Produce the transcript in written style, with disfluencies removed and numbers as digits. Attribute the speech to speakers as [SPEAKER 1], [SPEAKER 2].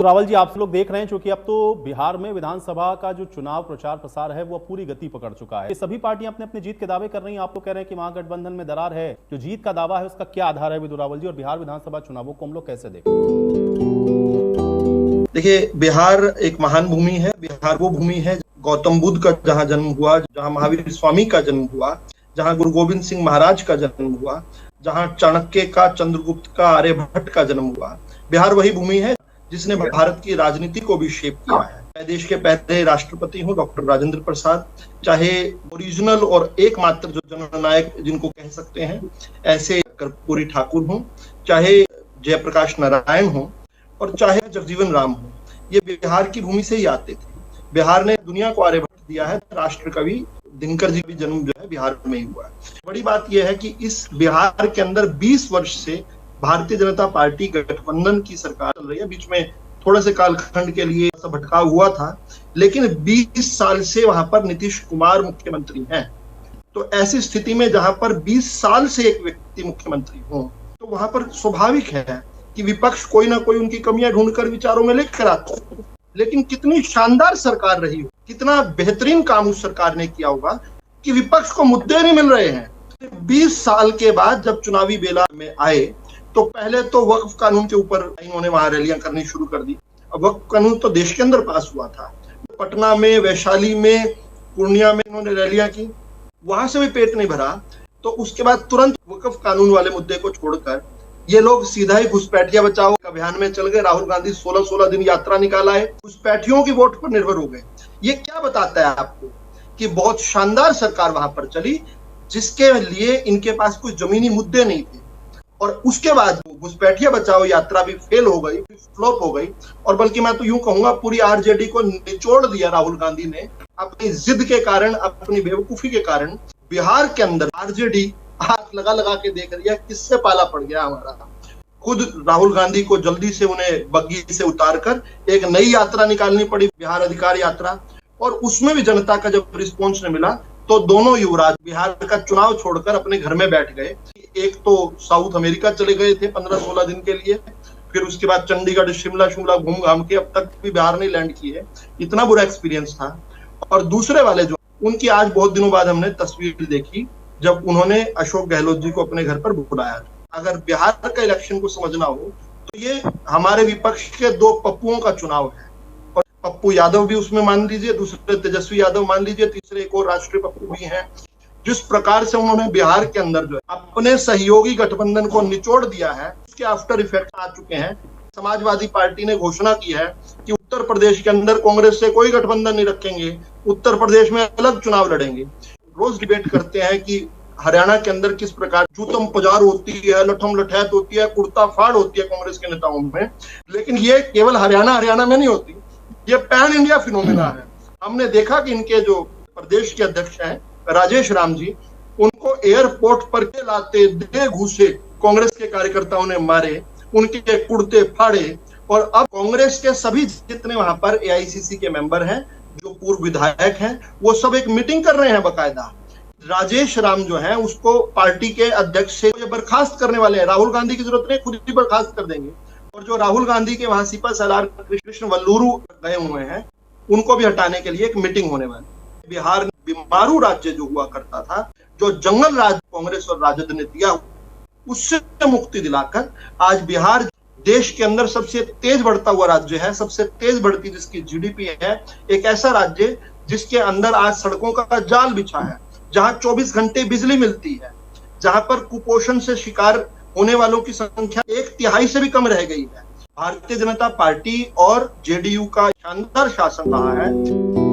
[SPEAKER 1] रावल जी, आप लोग देख रहे हैं क्योंकि अब तो बिहार में विधानसभा का जो चुनाव प्रचार प्रसार है वो पूरी गति पकड़ चुका है। ये सभी पार्टियां अपने अपने जीत के दावे कर रही हैं। आप लोग कह रहे हैं कि महागठबंधन में दरार है, जो जीत का दावा है उसका क्या आधार है विदु रावल जी, और बिहार विधानसभा चुनावों को हम लोग कैसे देखें?
[SPEAKER 2] देखिए, बिहार एक महान भूमि है। बिहार वो भूमि है गौतम बुद्ध का जहाँ जन्म हुआ, जहाँ महावीर स्वामी का जन्म हुआ, जहाँ गुरु गोविंद सिंह महाराज का जन्म हुआ, जहाँ चाणक्य का, चंद्रगुप्त का, आर्यभट्ट का जन्म हुआ। बिहार वही भूमि है जिसने भारत की राजनीति को भी शेप किया है। मैं देश के पहले राष्ट्रपति हूँ डॉक्टर राजेंद्र प्रसाद, चाहे ओरिजिनल और एकमात्र जो जननायक जिनको कह सकते हैं ऐसे कर्पूरी ठाकुर हूँ, चाहे जयप्रकाश नारायण हो और चाहे जगजीवन राम हो, ये बिहार की भूमि से ही आते थे। बिहार ने दुनिया को आर्यभट्ट दिया है। राष्ट्र कवि दिनकर जी भी जन्म जो है बिहार में ही हुआ है। बड़ी बात यह है कि इस बिहार के अंदर 20 वर्ष से भारतीय जनता पार्टी गठबंधन की सरकार चल रही है। बीच में थोड़े से कालखंड के लिए भटकाव हुआ था, लेकिन 20 साल से वहां पर नीतीश कुमार मुख्यमंत्री हैं। तो ऐसी स्थिति में जहां पर 20 साल से एक व्यक्ति मुख्यमंत्री हो, तो वहां पर स्वाभाविक है कि विपक्ष कोई ना कोई उनकी कमियां ढूंढकर विचारों में लेकर आता है। लेकिन कितनी शानदार सरकार रही हो, कितना बेहतरीन काम उस सरकार ने किया होगा कि विपक्ष को मुद्दे नहीं मिल रहे हैं। 20 साल के बाद जब चुनावी बेला में आए तो पहले तो वक्फ कानून के ऊपर इन्होंने वहां रैलियां करनी शुरू कर दी। अब वक्फ कानून तो देश के अंदर पास हुआ था, पटना में, वैशाली में, पूर्णिया में इन्होंने रैलियां की, वहां से भी पेट नहीं भरा। तो उसके बाद तुरंत वक्फ कानून वाले मुद्दे को छोड़कर ये लोग सीधा ही घुसपैठिया बचाओ अभियान में चल गए। राहुल गांधी 16-16 दिन यात्रा निकाला है, घुसपैठियों की वोट पर निर्भर हो गए। ये क्या बताता है आपको कि बहुत शानदार सरकार वहां पर चली, जिसके लिए इनके पास कोई जमीनी मुद्दे नहीं थे। और उसके बाद घुसपैठिया बचाओ यात्रा भी फेल हो गई, फ्लॉप हो गई। और बल्कि मैं तो यूं कहूंगा पूरी आरजेडी को निचोड़ दिया राहुल गांधी ने अपनी जिद के कारण, अपनी बेवकूफी के कारण। बिहार के अंदर आरजेडी हाथ लगा लगा के देख रही है किससे पाला पड़ गया हमारा। खुद राहुल गांधी को जल्दी से उन्हें बग्गी से उतारकर एक नई यात्रा निकालनी पड़ी, बिहार अधिकार यात्रा। और उसमें भी जनता का जब रिस्पॉन्स नहीं मिला तो दोनों युवराज बिहार का चुनाव छोड़कर अपने घर में बैठ गए। एक तो साउथ अमेरिका चले गए थे 15-16 दिन के लिए, फिर उसके बाद चंडीगढ़, शिमला घूम घाम के अब तक भी बिहार नहीं लैंड की है। इतना बुरा एक्सपीरियंस था। और दूसरे वाले जो उनकी आज बहुत दिनों बाद हमने तस्वीर देखी जब उन्होंने अशोक गहलोत जी को अपने घर पर बुलाया। अगर बिहार का इलेक्शन को समझना हो तो ये हमारे विपक्ष के दो पप्पुओं का चुनाव है। और पप्पू यादव भी उसमें मान लीजिए, दूसरे तेजस्वी यादव मान लीजिए, तीसरे एक और राष्ट्रीय पप्पू भी हैं। जिस प्रकार से उन्होंने बिहार के अंदर जो है अपने सहयोगी गठबंधन को निचोड़ दिया है, उसके आफ्टर इफेक्ट आ चुके हैं। समाजवादी पार्टी ने घोषणा की है कि उत्तर प्रदेश के अंदर कांग्रेस से कोई गठबंधन नहीं रखेंगे, उत्तर प्रदेश में अलग चुनाव लड़ेंगे। रोज डिबेट करते हैं कि हरियाणा के अंदर किस प्रकार जूतम पुजार होती है, लठम लठैत होती है, कुर्ता फाड़ होती है कांग्रेस के नेताओं में। लेकिन ये केवल हरियाणा में नहीं होती, ये पैन इंडिया फिनोमेना है। हमने देखा कि इनके जो प्रदेश के अध्यक्ष हैं राजेश राम जी, उनको एयरपोर्ट पर के लाते दे घुसे कांग्रेस के कार्यकर्ताओं ने मारे, उनके कुर्ते फाड़े। और अब कांग्रेस के सभी जितने वहां पर एआईसीसी के मेंबर हैं, जो पूर्व विधायक हैं, वो सब एक मीटिंग कर रहे हैं बाकायदा। राजेश राम जो है उसको पार्टी के अध्यक्ष से बर्खास्त करने वाले हैं। राहुल गांधी की जरूरत नहीं, खुद ही बर्खास्त कर देंगे। और जो राहुल गांधी के वहां सिपा सलार कृष्ण वल्लूरू गए हुए हैं, उनको भी हटाने के लिए एक मीटिंग होने वाली। बिहार बीमारू राज्य जो हुआ करता था, जो जंगल राज कांग्रेस और राजद ने दिया, उससे मुक्ति दिलाकर आज बिहार देश के अंदर सबसे तेज बढ़ता हुआ राज्य है, सबसे तेज बढ़ती जिसकी जीडीपी है। एक ऐसा राज्य जिसके अंदर आज सड़कों का जाल बिछा है, जहां 24 घंटे बिजली मिलती है, जहां पर कुपोषण से शिकार होने वालों की संख्या 1/3 से भी कम रह गई है। भारतीय जनता पार्टी और जेडीयू का शानदार शासन रहा है।